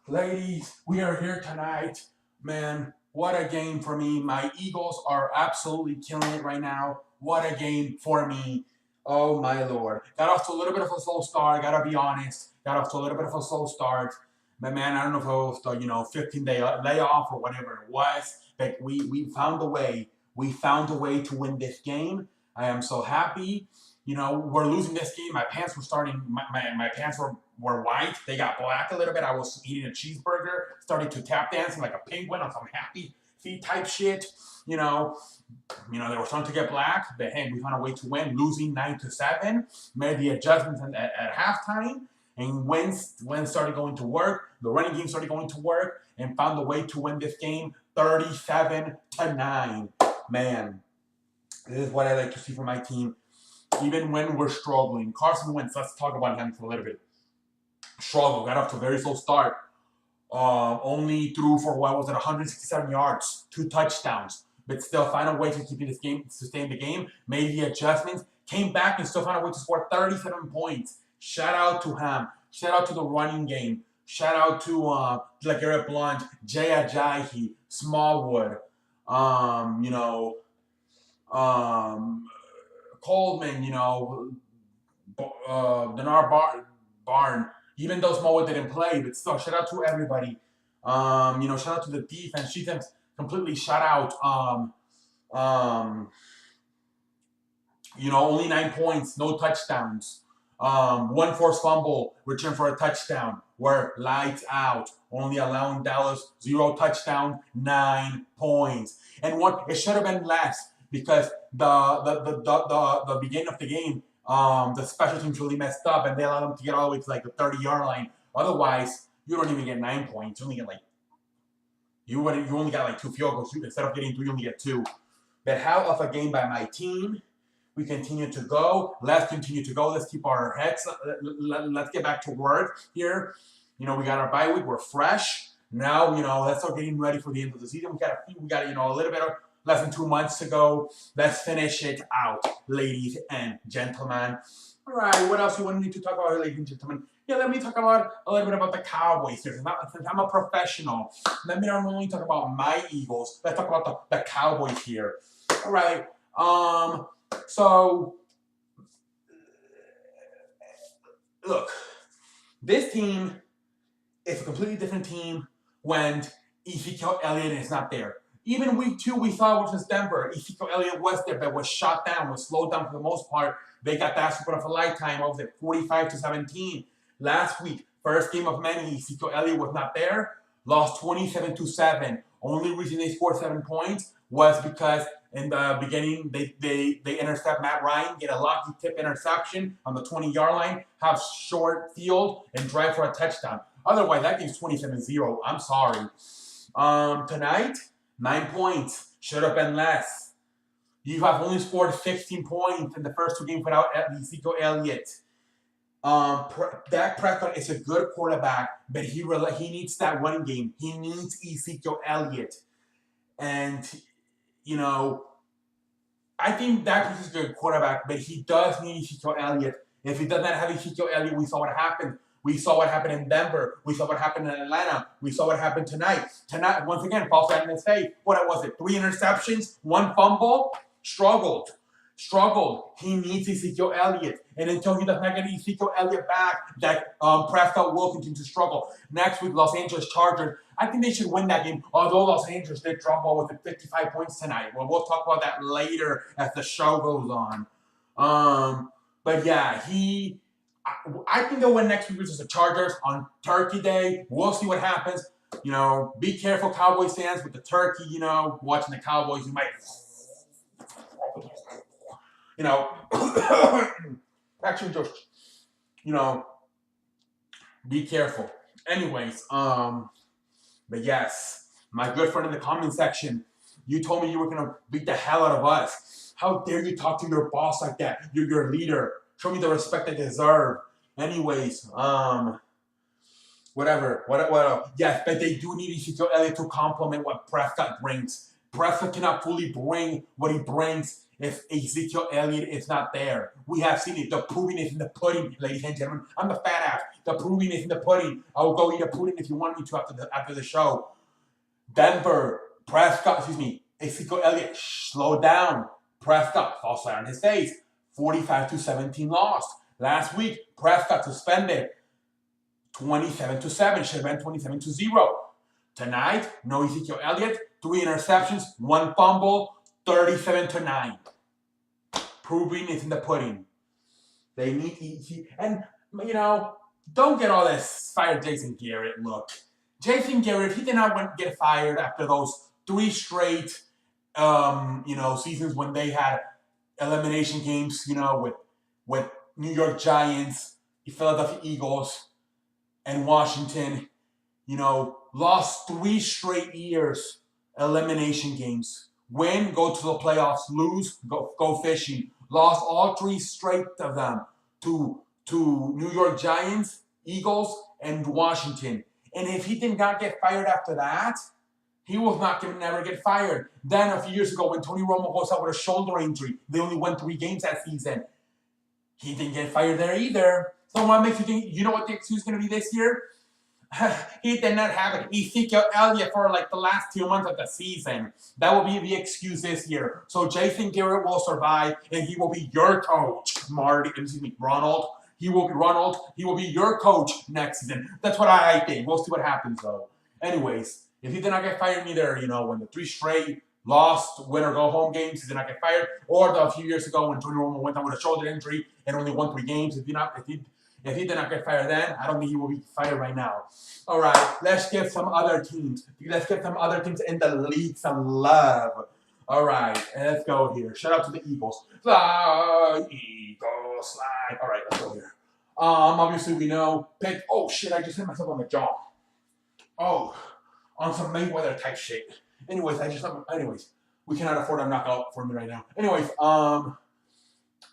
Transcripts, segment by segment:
Ladies, we are here tonight. Man, what a game for me. My Eagles are absolutely killing it right now. What a game for me. Oh my lord. Got off to a little bit of a slow start, gotta be honest. Got off to a little bit of a slow start. But man, I don't know if it was the 15-day layoff or whatever it was. But we found a way. We found a way to win this game. I am so happy. We're losing this game. My pants were starting. My pants were white. They got black a little bit. I was eating a cheeseburger, starting to tap dancing like a penguin on some happy feet type shit. You know, they were starting to get black. But hey, we found a way to win, losing 9-7. Made the adjustments at halftime, and when started going to work. The running game started going to work, and found a way to win this game, 37-9. Man, this is what I like to see from my team. Even when we're struggling. Carson Wentz, let's talk about him for a little bit. Struggle, got off to a very slow start. Only threw for, 167 yards, 2 touchdowns. But still found a way to keep this game, sustain the game, made the adjustments, came back and still found a way to score 37 points. Shout out to him. Shout out to the running game. Shout out to LeGarrette Blount, Jay Ajayi, Smallwood, Coleman, Denard Barn, even though Smallwood didn't play, but still, shout out to everybody. Shout out to the defense. Defense completely shut out. Only 9 points, no touchdowns. One forced fumble, return for a touchdown. We're lights out. Only allowing Dallas 0 touchdown, 9 points. And it should have been less because the beginning of the game, the special teams really messed up and they allowed them to get all the way to like the 30-yard line. Otherwise, you don't even get 9 points. You only get you only got like 2 field goals. Instead of getting 3, you only get 2. But how of a game by my team. We continue to go. Let's continue to go. Let's keep our heads. Let's get back to work here. We got our bye week. We're fresh. Now, let's start getting ready for the end of the season. We got a little bit of less than 2 months to go. Let's finish it out, ladies and gentlemen. All right, what else you want me to talk about here, ladies and gentlemen? Yeah, let me talk about a little bit about the Cowboys here. Since I'm a professional, let me not only talk about my Eagles. Let's talk about the Cowboys here. All right. So, look, this team is a completely different team when Ezekiel Elliott is not there. Even week 2, we saw versus Denver, Ezekiel Elliott was there, but was shot down, was slowed down for the most part. They got that support of a lifetime. What was it, 45-17? Last week, first game of many, Ezekiel Elliott was not there. Lost 27-7. Only reason they scored 7 points was because in the beginning, they intercept Matt Ryan, get a lucky tip interception on the 20-yard line, have short field, and drive for a touchdown. Otherwise, that game's 27-0. I'm sorry. Tonight, 9 points. Should have been less. You have only scored 16 points in the first 2 games without Ezekiel Elliott. Dak Prescott is a good quarterback, but he needs that running game. He needs Ezekiel Elliott. And, I think Dak is a good quarterback, but he does need Ezekiel Elliott. If he does not have Ezekiel Elliott, we saw what happened. We saw what happened in Denver. We saw what happened in Atlanta. We saw what happened tonight. Tonight, once again, false right in his face. What was it? 3 interceptions, 1 fumble. Struggled. He needs Ezekiel Elliott. And until he does not get Ezekiel Elliott back, that Prescott will continue to struggle. Next week, Los Angeles Chargers. I think they should win that game, although Los Angeles did drop ball with 55 points tonight. Well, we'll talk about that later as the show goes on. But yeah, I think they'll win next week versus the Chargers on Turkey Day. We'll see what happens. Be careful, Cowboys fans, with the turkey, watching the Cowboys. You might, actually just, be careful. Anyways, but yes, my good friend in the comment section, you told me you were going to beat the hell out of us. How dare you talk to your boss like that? You're your leader. Show me the respect I deserve. Anyways, whatever. What? Yes, but they do need Ezekiel Elliott to complement what Prescott brings. Prescott cannot fully bring what he brings if Ezekiel Elliott is not there. We have seen it. The proving is in the pudding, ladies and gentlemen. I'm the fat ass. The proving is in the pudding. I will go eat a pudding if you want me to after the show. Denver, Ezekiel Elliott, slow down. Prescott falls flat on his face. 45-17 lost. Last week, Prescott suspended. 27-7. Should have been 27-0. Tonight, no Ezekiel Elliott. 3 interceptions, 1 fumble, 37-9. Proving is in the pudding. They need and don't get all this fire Jason Garrett look. Jason Garrett, he did not get fired after those 3 straight seasons when they had elimination games, with New York Giants, the Philadelphia Eagles, and Washington, lost 3 straight years elimination games. Win, go to the playoffs. Lose, go fishing. Lost all 3 straight of them to New York Giants, Eagles, and Washington. And if he did not get fired after that, he was not going to never get fired. Then a few years ago, when Tony Romo goes out with a shoulder injury, they only won 3 games that season. He didn't get fired there either. So what makes you think, what the excuse is going to be this year? He did not have it. Ezekiel Elliott for the last 2 months of the season. That will be the excuse this year. So Jason Garrett will survive, and he will be your coach, Ronald. He will be your coach next season. That's what I think. We'll see what happens, though. Anyways, if he did not get fired either, when the 3 straight lost win or go home games, he did not get fired. Or a few years ago when Tony Romo went down with a shoulder injury and only won 3 games. If he did not get fired then, I don't think he will be fired right now. All right, let's give some other teams. Let's give some other teams in the league some love. All right, and let's go here. Shout out to the Eagles. Fly, Eagles, fly. All right, let's go here. Obviously we know. Oh shit! I just hit myself on the jaw. Oh, on some Mayweather type shit. Anyways, we cannot afford a knockout for me right now. Anyways,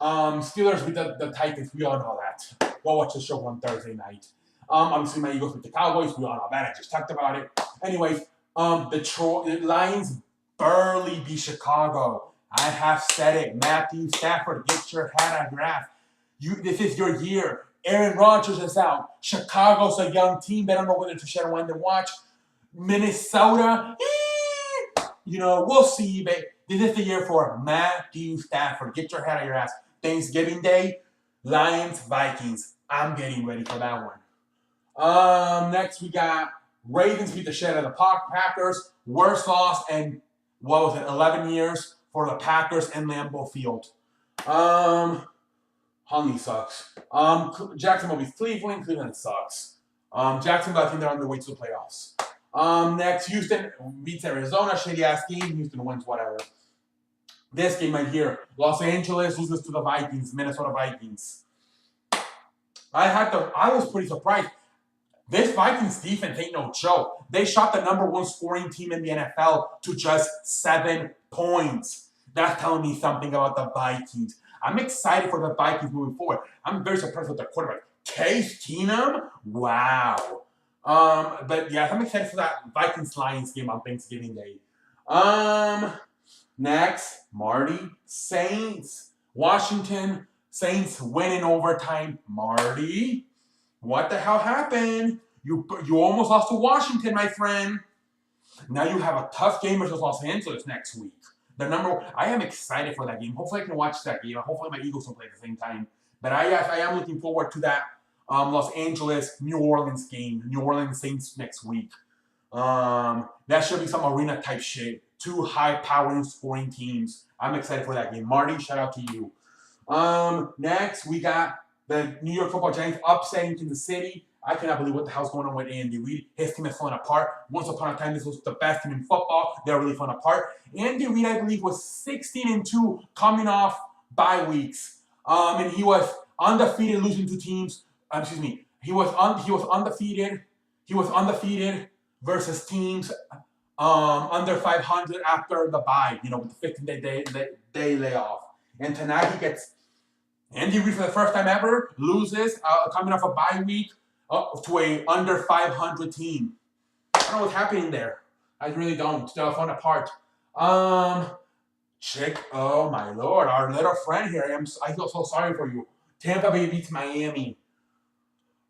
Steelers beat the Titans. We all know that. Go watch the show on Thursday night. Obviously my Eagles beat the Cowboys. We all know that. I just talked about it. Anyways, the Lions barely beat Chicago. I have said it. Matthew Stafford, get your head on grass. This is your year. Aaron Rodgers is out. Chicago's a young team. They don't know whether to share when to watch. Minnesota, we'll see, but this is the year for Matthew Stafford. Get your head out of your ass. Thanksgiving Day, Lions, Vikings. I'm getting ready for that one. Next we got Ravens beat the shit out of the Packers. Worst loss in 11 years for the Packers in Lambeau Field. Honey sucks. Jacksonville beats Cleveland. Cleveland sucks. Jacksonville, I think they're on their way to the playoffs. Next, Houston beats Arizona. Shitty ass game. Houston wins, whatever. This game right here. Los Angeles loses to the Vikings. Minnesota Vikings. I was pretty surprised. This Vikings defense ain't no joke. They shot the #1 scoring team in the NFL to just 7 points. That's telling me something about the Vikings. I'm excited for the Vikings moving forward. I'm very surprised with the quarterback. Case Keenum? Wow. But yeah, I'm excited for that Vikings-Lions game on Thanksgiving Day. Next, Marty, Saints, Washington, Saints win in overtime. Marty, what the hell happened? You almost lost to Washington, my friend. Now you have a tough game versus Los Angeles next week. I am excited for that game. Hopefully I can watch that game. Hopefully my Eagles will play at the same time. But I am looking forward to that Los Angeles, New Orleans game. New Orleans Saints next week. That should be some arena type shit. 2 high-powering scoring teams. I'm excited for that game. Marty, shout out to you. Next, we got the New York Football Giants upsetting Kansas City. I cannot believe what the hell's going on with Andy Reid. His team is falling apart. Once upon a time, this was the best team in football. They're really falling apart. Andy Reid, I believe, was 16-2 coming off bye weeks. And he was undefeated, losing to teams. He was undefeated. He was undefeated versus teams under 500 after the bye. With the 15-day layoff. And tonight he gets Andy Reid for the first time ever loses coming off a bye week to a under 500 team. I don't know what's happening there. I really don't. Still falling apart. Oh my lord, our little friend here. I feel so sorry for you. Tampa Bay beats Miami.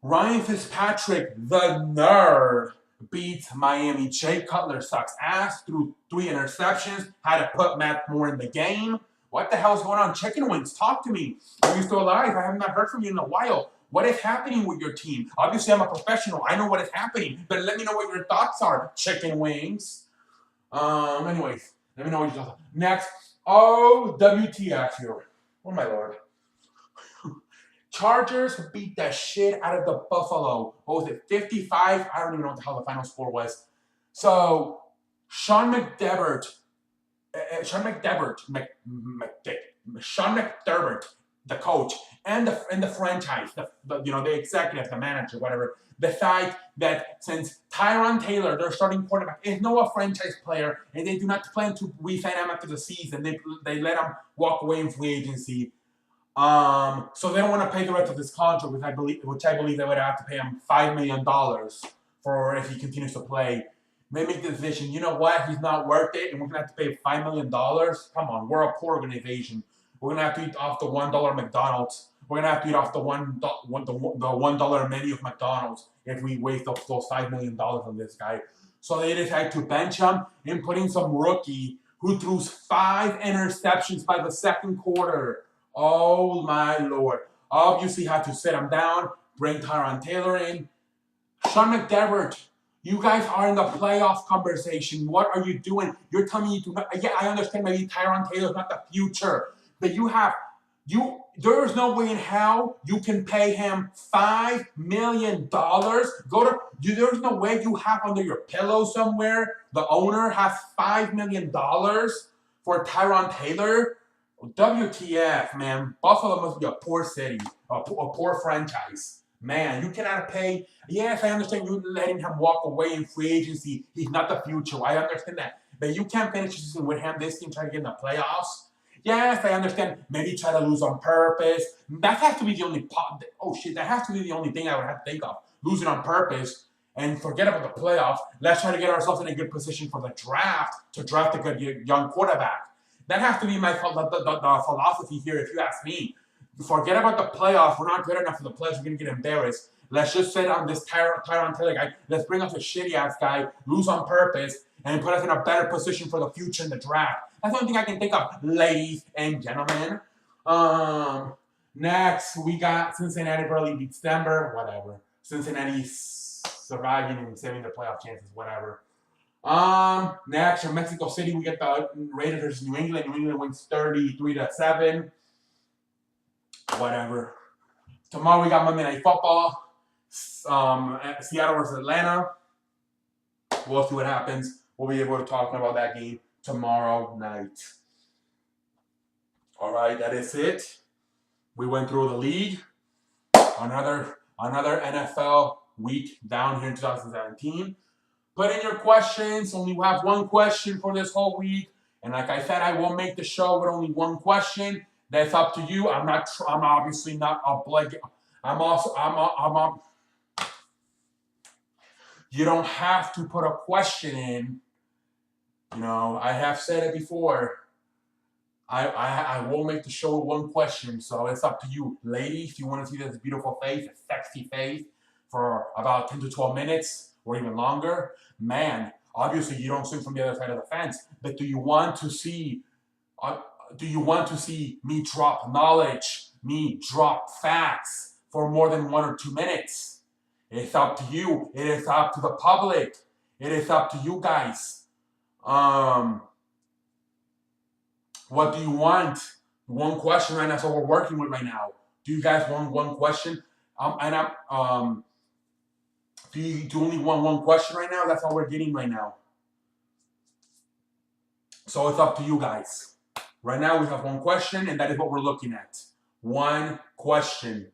Ryan Fitzpatrick, the nerd, beats Miami. Jay Cutler sucks ass, threw 3 interceptions, had to put Matt Moore in the game. What the hell's going on? Chicken Wings, talk to me. Are you still alive? I have not heard from you in a while. What is happening with your team? Obviously, I'm a professional. I know what is happening, but let me know what your thoughts are, Chicken Wings. Anyways, let me know what your thoughts are. Next, WTF here. Oh, my Lord. Chargers beat the shit out of the Buffalo. What was it, 55? I don't even know what the hell the final score was. So, Sean McDermott, the coach, and the franchise, the executive, the manager, whatever, decide that since Tyron Taylor, their starting quarterback, is no a franchise player, and they do not plan to re-sign him after the season, they let him walk away in free agency. So they don't want to pay the rest of this contract, which I believe they would have to pay him $5 million for if he continues to play. They make the decision, you know what, he's not worth it, and we're going to have to pay $5 million. Come on, we're a poor organization. We're going to have to eat off the $1 McDonald's. We're going to have to eat off the $1 menu of McDonald's if we waste those $5 million on this guy. So they decide to bench him and put in some rookie who threw 5 interceptions by the second quarter. Oh, my Lord. Obviously had to sit him down, bring Tyron Taylor in. Sean McDermott, you guys are in the playoff conversation. What are you doing? You're telling me you do not. Yeah, I understand maybe Tyron Taylor's not the future, but there's no way in hell you can pay him $5 million. There's no way you have under your pillow somewhere the owner has $5 million for Tyron Taylor. WTF, man. Buffalo must be a poor city, a poor franchise. Man, you cannot pay. Yes, I understand you letting him walk away in free agency. He's not the future. I understand that. But you can't finish the season with him this team trying to get in the playoffs. Yes, I understand. Maybe try to lose on purpose. That has to be the only that has to be the only thing I would have to think of. Losing on purpose and forget about the playoffs. Let's try to get ourselves in a good position for the draft to draft a good young quarterback. That has to be my philosophy here, if you ask me. Forget about the playoffs. We're not good enough for the playoffs. We're going to get embarrassed. Let's just sit on this Tyron Taylor guy. Let's bring us a shitty-ass guy, lose on purpose, and put us in a better position for the future in the draft. That's the only thing I can think of, ladies and gentlemen. Next, we got Cincinnati barely beats Denver. Whatever. Cincinnati surviving and saving their playoff chances. Whatever. Next, from Mexico City, we get the Raiders versus New England. New England wins 33-7. Whatever. Tomorrow we got Monday Night Football. Seattle versus Atlanta. We'll see what happens. We'll be able to talk about that game tomorrow night. All right, that is it. We went through the league. Another NFL week down here in 2017. Put in your questions. Only have one question for this whole week. And like I said, I will make the show with only one question. That's up to you. I'm obviously not obligated. You don't have to put a question in. I have said it before. I will make the show with one question, so it's up to you. Ladies, if you want to see this beautiful face, a sexy face, for about 10 to 12 minutes or even longer, man, obviously you don't swing from the other side of the fence, but do you want to see me drop knowledge, me drop facts for more than 1 or 2 minutes? It's up to you. It is up to the public. It is up to you guys. What do you want? One question right now. That's what we're working with right now. Do you guys want one question? Do you only want one question right now? That's all we're getting right now. So it's up to you guys. Right now we have one question, and that is what we're looking at. One question.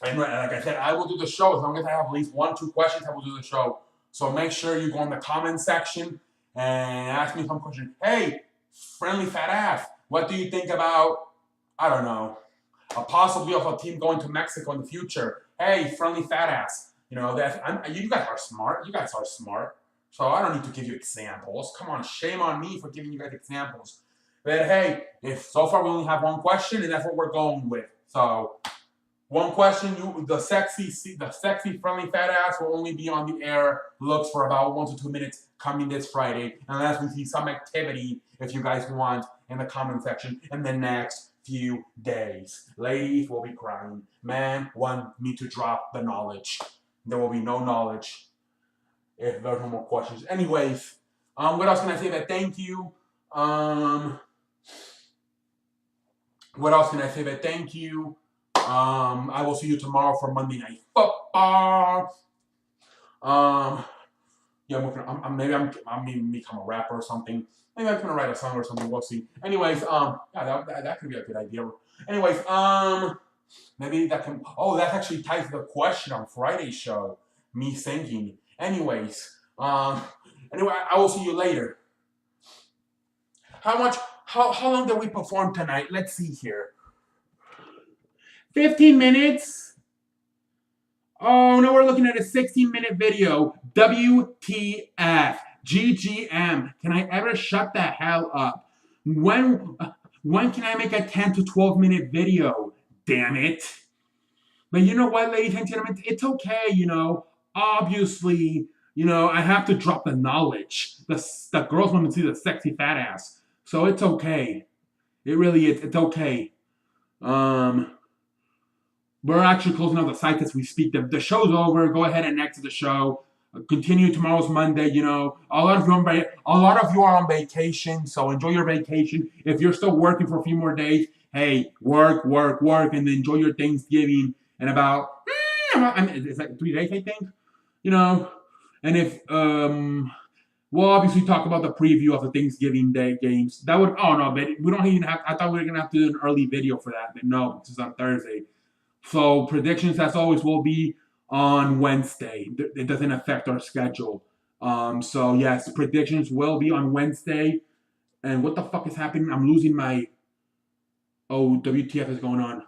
And like I said, I will do the show. As long as I have at least 1, 2 questions, I will do the show. So make sure you go in the comment section and ask me some question. Hey, friendly fat ass, what do you think about, I don't know, a possibility of a team going to Mexico in the future? Hey, friendly fat ass. You guys are smart. You guys are smart. So I don't need to give you examples. Come on, shame on me for giving you guys examples. But hey, if so far we only have one question, and that's what we're going with. So One question: the sexy friendly fat ass will only be on the air. Looks for about 1 to 2 minutes coming this Friday, unless we see some activity, if you guys want, in the comment section in the next few days. Ladies will be crying. Men want me to drop the knowledge. There will be no knowledge if there's no more questions. Anyways, what else can I say? But thank you. What else can I say? But thank you. I will see you tomorrow for Monday Night Football. Yeah, maybe I'm gonna become a rapper or something. Maybe I'm gonna write a song or something. We'll see. Anyways, yeah, that could be a good idea. Anyways, maybe that can. Oh, that actually ties to the question on Friday's show. Me singing. Anyways, anyway, I will see you later. How long did we perform tonight? Let's see here. 15 minutes. Oh, no, we're looking at a 16-minute video. WTF. GGM. Can I ever shut the hell up? When can I make a 10 to 12-minute video? Damn it. But you know what, ladies and gentlemen? It's okay, you know. Obviously, you know, I have to drop the knowledge. The girls want to see the sexy fat ass. So it's okay. It really is. It's okay. We're actually closing out the site as we speak. The show's over. Go ahead and exit the show. Continue. Tomorrow's Monday. You know, a lot of you are on vacation, so enjoy your vacation. If you're still working for a few more days, hey, work, and then enjoy your Thanksgiving. And about it's like 3 days, I think. You know, and if we'll obviously talk about the preview of the Thanksgiving Day games. That would but we don't even have. I thought we were gonna have to do an early video for that, but no, this is on Thursday. So predictions, as always, will be on Wednesday. It doesn't affect our schedule. So yes, predictions will be on Wednesday. And what the fuck is happening? I'm losing my. Oh, WTF is going on.